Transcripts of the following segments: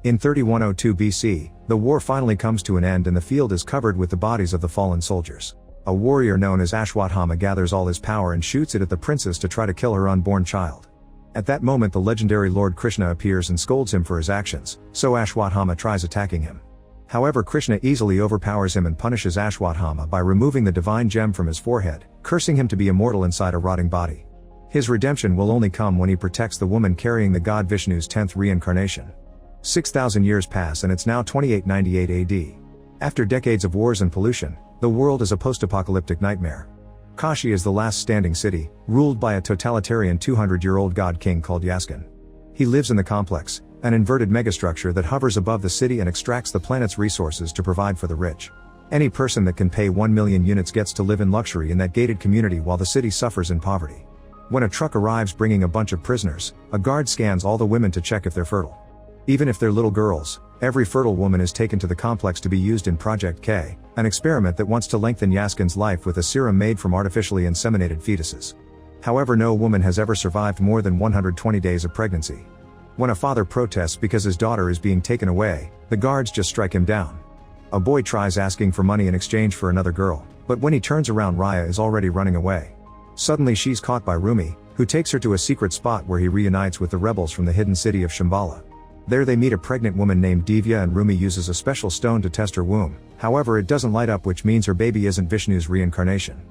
In 3102 BC, the war finally comes to an end and the field is covered with the bodies of the fallen soldiers. A warrior known as Ashwatthama gathers all his power and shoots it at the princess to try to kill her unborn child. At that moment the legendary Lord Krishna appears and scolds him for his actions, so Ashwatthama tries attacking him. However, Krishna easily overpowers him and punishes Ashwatthama by removing the divine gem from his forehead, cursing him to be immortal inside a rotting body. His redemption will only come when he protects the woman carrying the god Vishnu's 10th reincarnation. 6,000 years pass and it's now 2898 AD. After decades of wars and pollution, the world is a post-apocalyptic nightmare. Kashi is the last standing city, ruled by a totalitarian 200-year-old god king called Yaskin. He lives in the complex, an inverted megastructure that hovers above the city and extracts the planet's resources to provide for the rich. Any person that can pay 1 million units gets to live in luxury in that gated community while the city suffers in poverty. When a truck arrives bringing a bunch of prisoners, a guard scans all the women to check if they're fertile. Even if they're little girls, every fertile woman is taken to the complex to be used in Project K, an experiment that wants to lengthen Yaskin's life with a serum made from artificially inseminated fetuses. However, no woman has ever survived more than 120 days of pregnancy. When a father protests because his daughter is being taken away, the guards just strike him down. A boy tries asking for money in exchange for another girl, but when he turns around Raya is already running away. Suddenly she's caught by Rumi, who takes her to a secret spot where he reunites with the rebels from the hidden city of Shambhala. There they meet a pregnant woman named Divya and Rumi uses a special stone to test her womb, however it doesn't light up, which means her baby isn't Vishnu's reincarnation.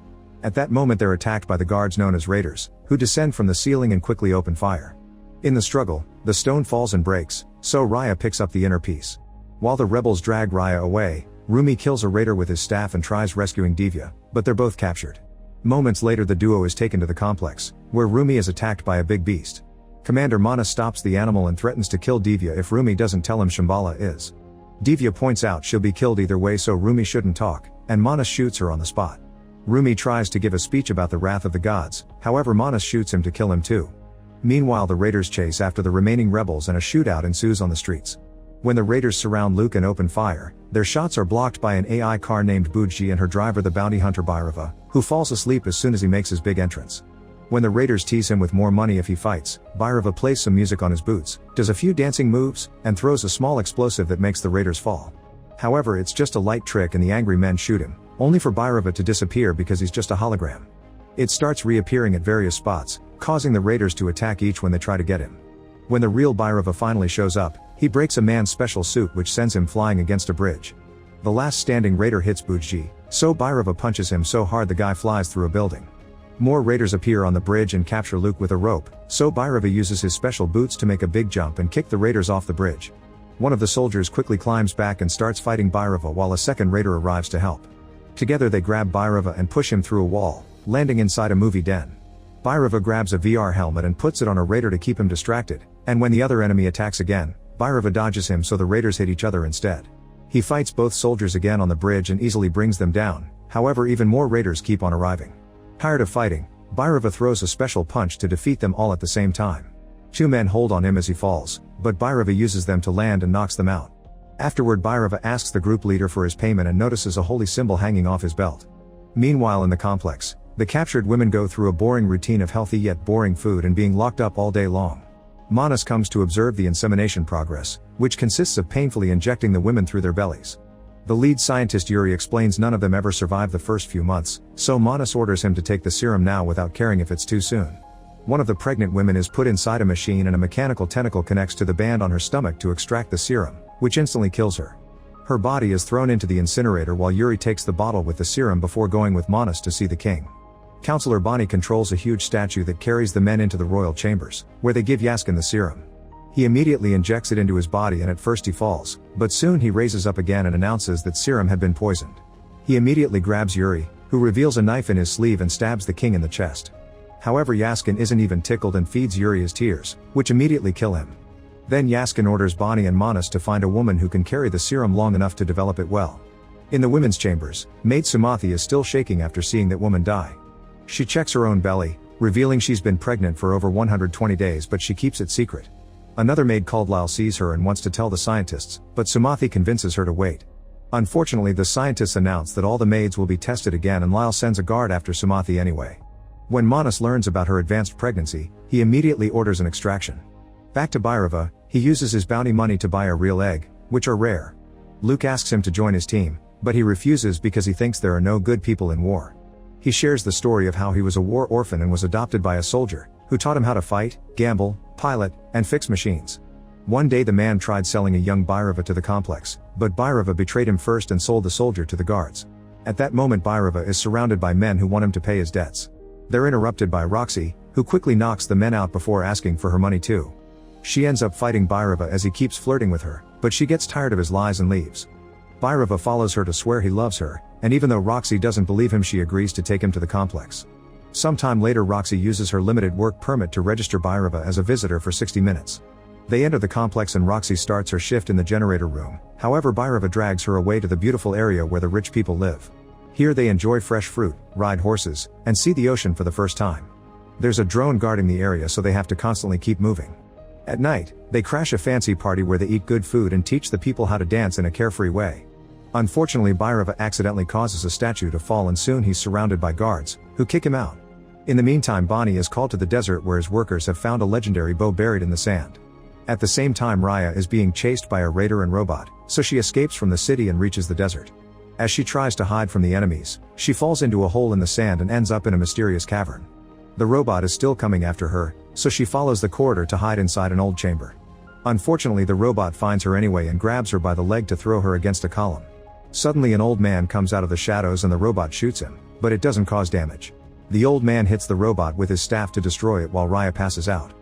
At that moment they're attacked by the guards known as raiders, who descend from the ceiling and quickly open fire. In the struggle, the stone falls and breaks, so Raya picks up the inner piece. While the rebels drag Raya away, Rumi kills a raider with his staff and tries rescuing Divya, but they're both captured. Moments later the duo is taken to the complex, where Rumi is attacked by a big beast. Commander Manas stops the animal and threatens to kill Divya if Rumi doesn't tell him Shambhala is. Divya points out she'll be killed either way, so Rumi shouldn't talk, and Manas shoots her on the spot. Rumi tries to give a speech about the wrath of the gods, however Manas shoots him to kill him too. Meanwhile the raiders chase after the remaining rebels and a shootout ensues on the streets. When the raiders surround Luke and open fire, their shots are blocked by an AI car named Bujji and her driver the bounty hunter Bhairava, who falls asleep as soon as he makes his big entrance. When the raiders tease him with more money if he fights, Bhairava plays some music on his boots, does a few dancing moves, and throws a small explosive that makes the raiders fall. However, it's just a light trick and the angry men shoot him, only for Bhairava to disappear because he's just a hologram. It starts reappearing at various spots, causing the raiders to attack each when they try to get him. When the real Bhairava finally shows up, he breaks a man's special suit which sends him flying against a bridge. The last standing raider hits Bujji, so Bhairava punches him so hard the guy flies through a building. More raiders appear on the bridge and capture Luke with a rope, so Bhairava uses his special boots to make a big jump and kick the raiders off the bridge. One of the soldiers quickly climbs back and starts fighting Bhairava while a second raider arrives to help. Together they grab Bhairava and push him through a wall, landing inside a movie den. Bhairava grabs a VR helmet and puts it on a raider to keep him distracted, and when the other enemy attacks again, Bhairava dodges him so the raiders hit each other instead. He fights both soldiers again on the bridge and easily brings them down, however even more raiders keep on arriving. Tired of fighting, Bhairava throws a special punch to defeat them all at the same time. Two men hold on him as he falls, but Bhairava uses them to land and knocks them out. Afterward Bhairava asks the group leader for his payment and notices a holy symbol hanging off his belt. Meanwhile in the complex, the captured women go through a boring routine of healthy yet boring food and being locked up all day long. Manas comes to observe the insemination progress, which consists of painfully injecting the women through their bellies. The lead scientist Yuri explains none of them ever survive the first few months, so Manas orders him to take the serum now without caring if it's too soon. One of the pregnant women is put inside a machine and a mechanical tentacle connects to the band on her stomach to extract the serum, which instantly kills her. Her body is thrown into the incinerator while Yuri takes the bottle with the serum before going with Manas to see the king. Counselor Bani controls a huge statue that carries the men into the royal chambers, where they give Yaskin the serum. He immediately injects it into his body and at first he falls, but soon he raises up again and announces that serum had been poisoned. He immediately grabs Yuri, who reveals a knife in his sleeve and stabs the king in the chest. However, Yaskin isn't even tickled and feeds Yuri his tears, which immediately kill him. Then Yaskin orders Bani and Manas to find a woman who can carry the serum long enough to develop it well. In the women's chambers, maid Sumathi is still shaking after seeing that woman die. She checks her own belly, revealing she's been pregnant for over 120 days, but she keeps it secret. Another maid called Lal sees her and wants to tell the scientists, but Sumathi convinces her to wait. Unfortunately, the scientists announce that all the maids will be tested again and Lal sends a guard after Sumathi anyway. When Manas learns about her advanced pregnancy, he immediately orders an extraction. Back to Bhairava, He uses his bounty money to buy a real egg, which are rare. Luke asks him to join his team, but he refuses because he thinks there are no good people in war. He shares the story of how he was a war orphan and was adopted by a soldier, who taught him how to fight, gamble, pilot, and fix machines. One day the man tried selling a young Bhairava to the complex, but Bhairava betrayed him first and sold the soldier to the guards. At that moment Bhairava is surrounded by men who want him to pay his debts. They're interrupted by Roxy, who quickly knocks the men out before asking for her money too. She ends up fighting Bhairava as he keeps flirting with her, but she gets tired of his lies and leaves. Bhairava follows her to swear he loves her, and even though Roxy doesn't believe him, she agrees to take him to the complex. Sometime later Roxy uses her limited work permit to register Bhairava as a visitor for 60 minutes. They enter the complex and Roxy starts her shift in the generator room, however Bhairava drags her away to the beautiful area where the rich people live. Here they enjoy fresh fruit, ride horses, and see the ocean for the first time. There's a drone guarding the area so they have to constantly keep moving. At night, they crash a fancy party where they eat good food and teach the people how to dance in a carefree way. Unfortunately Bhairava accidentally causes a statue to fall and soon he's surrounded by guards, who kick him out. In the meantime Bonnie is called to the desert where his workers have found a legendary bow buried in the sand. At the same time Raya is being chased by a raider and robot, so she escapes from the city and reaches the desert. As she tries to hide from the enemies, she falls into a hole in the sand and ends up in a mysterious cavern. The robot is still coming after her, so she follows the corridor to hide inside an old chamber. Unfortunately the robot finds her anyway and grabs her by the leg to throw her against a column. Suddenly an old man comes out of the shadows and the robot shoots him, but it doesn't cause damage. The old man hits the robot with his staff to destroy it while Raya passes out.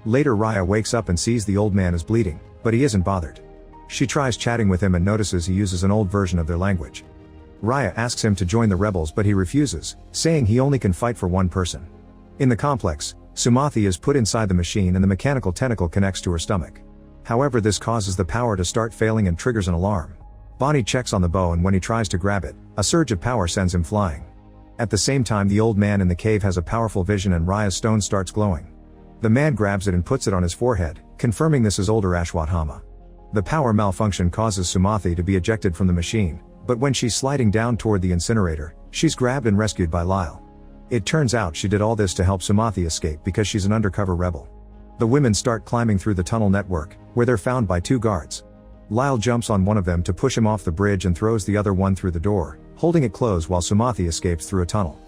Later Raya wakes up and sees the old man is bleeding, but he isn't bothered. She tries chatting with him and notices he uses an old version of their language. Raya asks him to join the rebels but he refuses, saying he only can fight for one person. In the complex, Sumathi is put inside the machine and the mechanical tentacle connects to her stomach. However, this causes the power to start failing and triggers an alarm. Bonnie checks on the bow and when he tries to grab it, a surge of power sends him flying. At the same time the old man in the cave has a powerful vision and Raya's stone starts glowing. The man grabs it and puts it on his forehead, confirming this is older Ashwatthama. The power malfunction causes Sumathi to be ejected from the machine, but when she's sliding down toward the incinerator, she's grabbed and rescued by Lyle. It turns out she did all this to help Sumathi escape because she's an undercover rebel. The women start climbing through the tunnel network, where they're found by two guards. Lyle jumps on one of them to push him off the bridge and throws the other one through the door, holding it closed while Sumathi escapes through a tunnel.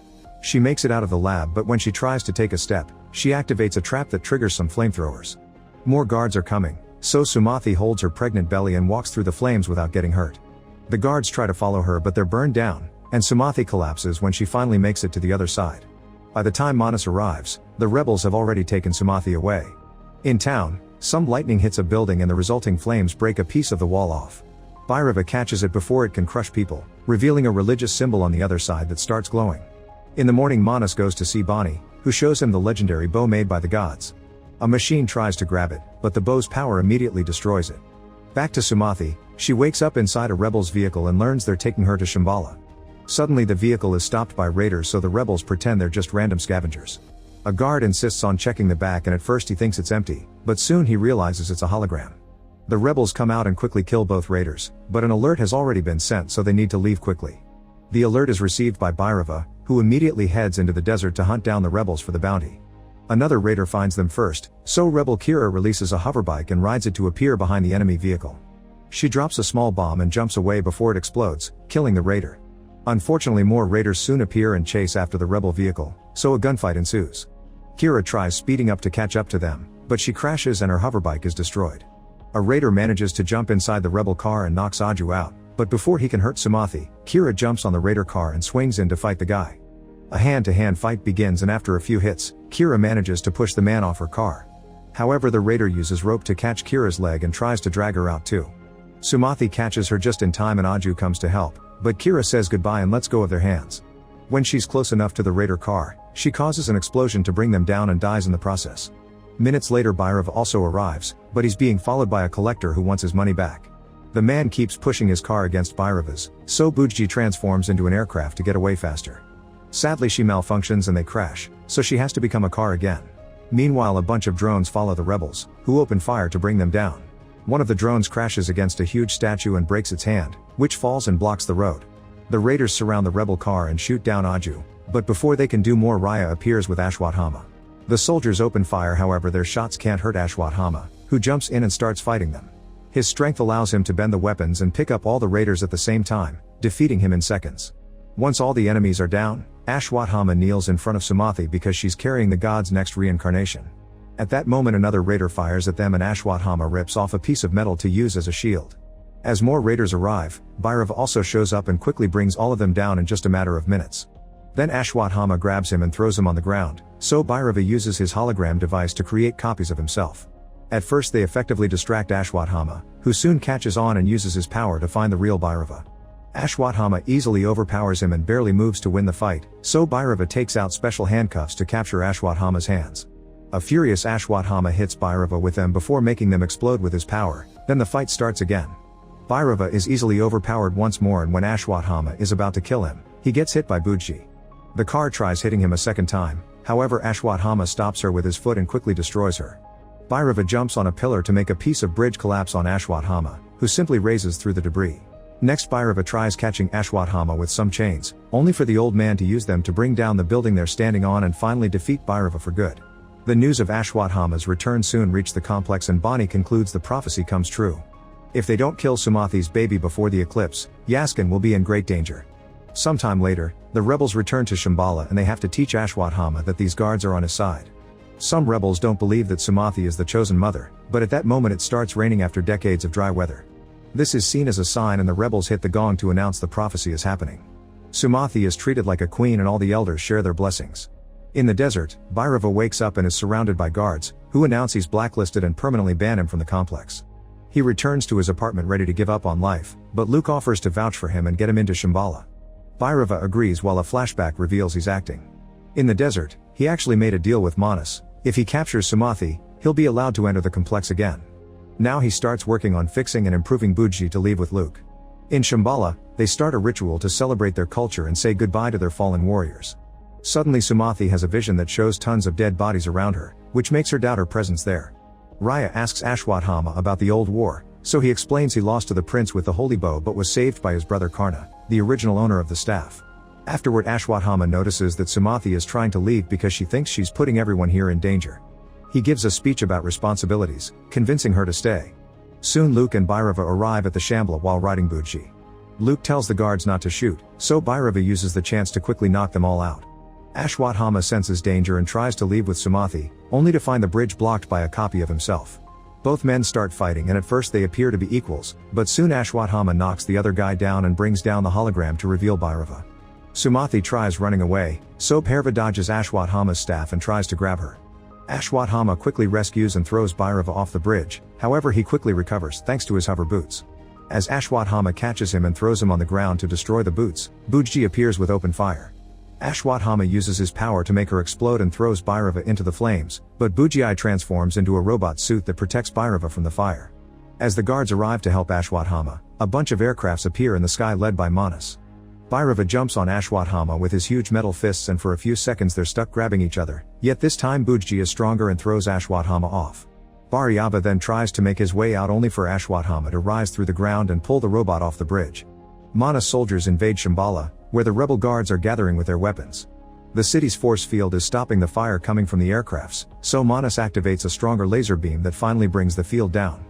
She makes it out of the lab but when she tries to take a step, she activates a trap that triggers some flamethrowers. More guards are coming, so Sumathi holds her pregnant belly and walks through the flames without getting hurt. The guards try to follow her but they're burned down, and Sumathi collapses when she finally makes it to the other side. By the time Manas arrives, the rebels have already taken Sumathi away. In town, some lightning hits a building and the resulting flames break a piece of the wall off. Bhairava catches it before it can crush people, revealing a religious symbol on the other side that starts glowing. In the morning Manas goes to see Bonnie, who shows him the legendary bow made by the gods. A machine tries to grab it, but the bow's power immediately destroys it. Back to Sumathi, she wakes up inside a rebel's vehicle and learns they're taking her to Shambhala. Suddenly the vehicle is stopped by raiders so the rebels pretend they're just random scavengers. A guard insists on checking the back and at first he thinks it's empty, but soon he realizes it's a hologram. The rebels come out and quickly kill both raiders, but an alert has already been sent so they need to leave quickly. The alert is received by Bhairava, who immediately heads into the desert to hunt down the rebels for the bounty. Another raider finds them first, so rebel Kira releases a hoverbike and rides it to appear behind the enemy vehicle. She drops a small bomb and jumps away before it explodes, killing the raider. Unfortunately more raiders soon appear and chase after the rebel vehicle, so a gunfight ensues. Kira tries speeding up to catch up to them, but she crashes and her hoverbike is destroyed. A raider manages to jump inside the rebel car and knocks Aju out, but before he can hurt Sumathi, Kira jumps on the raider car and swings in to fight the guy. A hand-to-hand fight begins and after a few hits, Kira manages to push the man off her car. However, the raider uses rope to catch Kira's leg and tries to drag her out too. Sumathi catches her just in time and Aju comes to help, but Kira says goodbye and lets go of their hands. When she's close enough to the raider car, she causes an explosion to bring them down and dies in the process. Minutes later Bhairava also arrives, but he's being followed by a collector who wants his money back. The man keeps pushing his car against Bhairava's, so Bujji transforms into an aircraft to get away faster. Sadly she malfunctions and they crash, so she has to become a car again. Meanwhile a bunch of drones follow the rebels, who open fire to bring them down. One of the drones crashes against a huge statue and breaks its hand, which falls and blocks the road. The raiders surround the rebel car and shoot down Aju, but before they can do more Raya appears with Ashwatthama. The soldiers open fire, however their shots can't hurt Ashwatthama, who jumps in and starts fighting them. His strength allows him to bend the weapons and pick up all the raiders at the same time, defeating him in seconds. Once all the enemies are down, Ashwatthama kneels in front of Sumathi because she's carrying the god's next reincarnation. At that moment another raider fires at them and Ashwatthama rips off a piece of metal to use as a shield. As more raiders arrive, Bhairava also shows up and quickly brings all of them down in just a matter of minutes. Then Ashwatthama grabs him and throws him on the ground, so Bhairava uses his hologram device to create copies of himself. At first they effectively distract Ashwatthama, who soon catches on and uses his power to find the real Bhairava. Ashwatthama easily overpowers him and barely moves to win the fight, so Bhairava takes out special handcuffs to capture Ashwatthama's hands. A furious Ashwatthama hits Bhairava with them before making them explode with his power, then the fight starts again. Bhairava is easily overpowered once more and when Ashwatthama is about to kill him, he gets hit by Bujji. The car tries hitting him a second time, however Ashwatthama stops her with his foot and quickly destroys her. Bhairava jumps on a pillar to make a piece of bridge collapse on Ashwatthama, who simply raises through the debris. Next Bhairava tries catching Ashwatthama with some chains, only for the old man to use them to bring down the building they're standing on and finally defeat Bhairava for good. The news of Ashwatthama's return soon reached the complex and Bani concludes the prophecy comes true. If they don't kill Sumathi's baby before the eclipse, Yaskin will be in great danger. Sometime later, the rebels return to Shambhala and they have to teach Ashwatthama that these guards are on his side. Some rebels don't believe that Sumathi is the chosen mother, but at that moment it starts raining after decades of dry weather. This is seen as a sign and the rebels hit the gong to announce the prophecy is happening. Sumathi is treated like a queen and all the elders share their blessings. In the desert, Bhairava wakes up and is surrounded by guards, who announce he's blacklisted and permanently ban him from the complex. He returns to his apartment ready to give up on life, but Luke offers to vouch for him and get him into Shambhala. Bhairava agrees while a flashback reveals he's acting. In the desert, he actually made a deal with Manas. If he captures Sumathi, he'll be allowed to enter the complex again. Now he starts working on fixing and improving Bujji to leave with Luke. In Shambhala, they start a ritual to celebrate their culture and say goodbye to their fallen warriors. Suddenly Sumathi has a vision that shows tons of dead bodies around her, which makes her doubt her presence there. Raya asks Ashwatthama about the old war, so he explains he lost to the prince with the holy bow but was saved by his brother Karna, the original owner of the staff. Afterward Ashwatthama notices that Sumathi is trying to leave because she thinks she's putting everyone here in danger. He gives a speech about responsibilities, convincing her to stay. Soon Luke and Bhairava arrive at the Shambhala while riding Bujji. Luke tells the guards not to shoot, so Bhairava uses the chance to quickly knock them all out. Ashwatthama senses danger and tries to leave with Sumathi, only to find the bridge blocked by a copy of himself. Both men start fighting and at first they appear to be equals, but soon Ashwatthama knocks the other guy down and brings down the hologram to reveal Bhairava. Sumathi tries running away, so Bhairava dodges Ashwatthama's staff and tries to grab her. Ashwatthama quickly rescues and throws Bhairava off the bridge, however he quickly recovers thanks to his hover boots. As Ashwatthama catches him and throws him on the ground to destroy the boots, Bujji appears with open fire. Ashwatthama uses his power to make her explode and throws Bhairava into the flames, but Bujji transforms into a robot suit that protects Bhairava from the fire. As the guards arrive to help Ashwatthama, a bunch of aircrafts appear in the sky led by Manas. Bhairava jumps on Ashwatthama with his huge metal fists and for a few seconds they're stuck grabbing each other, yet this time Bujji is stronger and throws Ashwatthama off. Bhairava then tries to make his way out only for Ashwatthama to rise through the ground and pull the robot off the bridge. Manas soldiers invade Shambhala, where the rebel guards are gathering with their weapons. The city's force field is stopping the fire coming from the aircrafts, so Manas activates a stronger laser beam that finally brings the field down.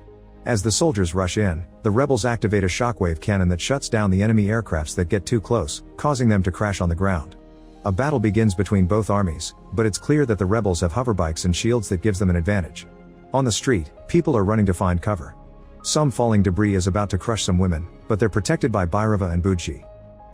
As the soldiers rush in, the rebels activate a shockwave cannon that shuts down the enemy aircrafts that get too close, causing them to crash on the ground. A battle begins between both armies, but it's clear that the rebels have hoverbikes and shields that gives them an advantage. On the street, people are running to find cover. Some falling debris is about to crush some women, but they're protected by Bhairava and Bujji.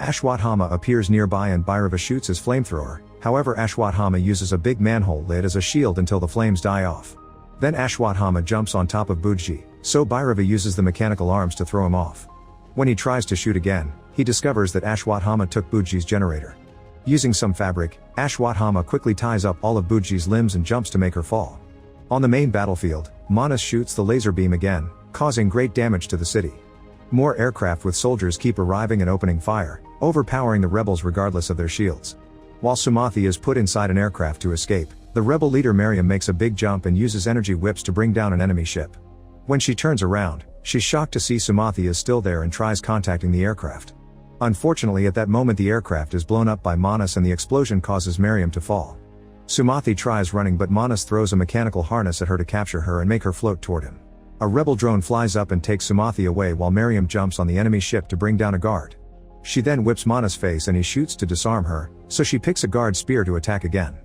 Ashwatthama appears nearby and Bhairava shoots his flamethrower, however Ashwatthama uses a big manhole lid as a shield until the flames die off. Then Ashwatthama jumps on top of Bujji, so Bhairava uses the mechanical arms to throw him off. When he tries to shoot again, he discovers that Ashwatthama took Bujji's generator. Using some fabric, Ashwatthama quickly ties up all of Bujji's limbs and jumps to make her fall. On the main battlefield, Manas shoots the laser beam again, causing great damage to the city. More aircraft with soldiers keep arriving and opening fire, overpowering the rebels regardless of their shields. While Sumathi is put inside an aircraft to escape, the rebel leader Mariam makes a big jump and uses energy whips to bring down an enemy ship. When she turns around, she's shocked to see Sumathi is still there and tries contacting the aircraft. Unfortunately at that moment the aircraft is blown up by Manas and the explosion causes Mariam to fall. Sumathi tries running but Manas throws a mechanical harness at her to capture her and make her float toward him. A rebel drone flies up and takes Sumathi away while Miriam jumps on the enemy ship to bring down a guard. She then whips Manas' face and he shoots to disarm her, so she picks a guard's spear to attack again.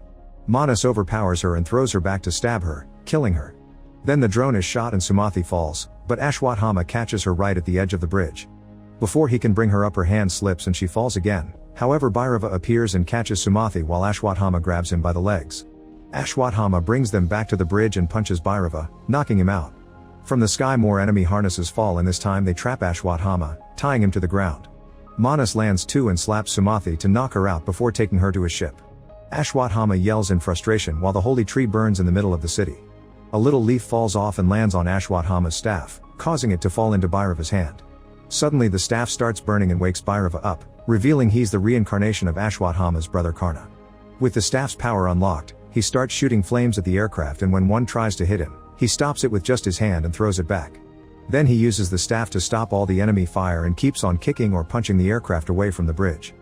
Manas overpowers her and throws her back to stab her, killing her. Then the drone is shot and Sumathi falls, but Ashwatthama catches her right at the edge of the bridge. Before he can bring her up, her hand slips and she falls again. However, Bhairava appears and catches Sumathi while Ashwatthama grabs him by the legs. Ashwatthama brings them back to the bridge and punches Bhairava, knocking him out. From the sky more enemy harnesses fall and this time they trap Ashwatthama, tying him to the ground. Manas lands too and slaps Sumathi to knock her out before taking her to his ship. Ashwatthama yells in frustration while the holy tree burns in the middle of the city. A little leaf falls off and lands on Ashwatthama's staff, causing it to fall into Bhairava's hand. Suddenly the staff starts burning and wakes Bhairava up, revealing he's the reincarnation of Ashwatthama's brother Karna. With the staff's power unlocked, he starts shooting flames at the aircraft and when one tries to hit him, he stops it with just his hand and throws it back. Then he uses the staff to stop all the enemy fire and keeps on kicking or punching the aircraft away from the bridge.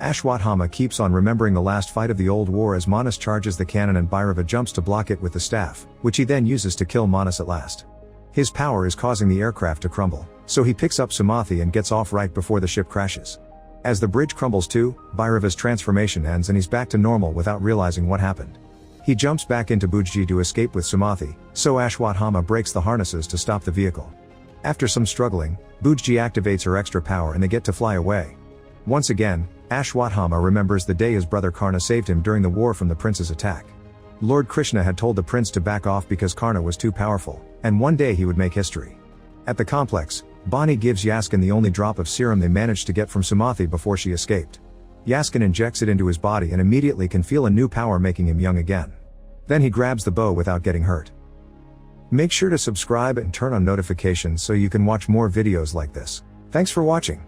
Ashwatthama keeps on remembering the last fight of the old war as Manas charges the cannon and Bhairava jumps to block it with the staff, which he then uses to kill Manas at last. His power is causing the aircraft to crumble, so he picks up Sumathi and gets off right before the ship crashes. As the bridge crumbles too, Bhairava's transformation ends and he's back to normal without realizing what happened. He jumps back into Bujji to escape with Sumathi, so Ashwatthama breaks the harnesses to stop the vehicle. After some struggling, Bujji activates her extra power and they get to fly away. Once again, Ashwatthama remembers the day his brother Karna saved him during the war from the prince's attack. Lord Krishna had told the prince to back off because Karna was too powerful, and one day he would make history. At the complex, Bonnie gives Yaskin the only drop of serum they managed to get from Sumathi before she escaped. Yaskin injects it into his body and immediately can feel a new power making him young again. Then he grabs the bow without getting hurt. Make sure to subscribe and turn on notifications so you can watch more videos like this. Thanks for watching.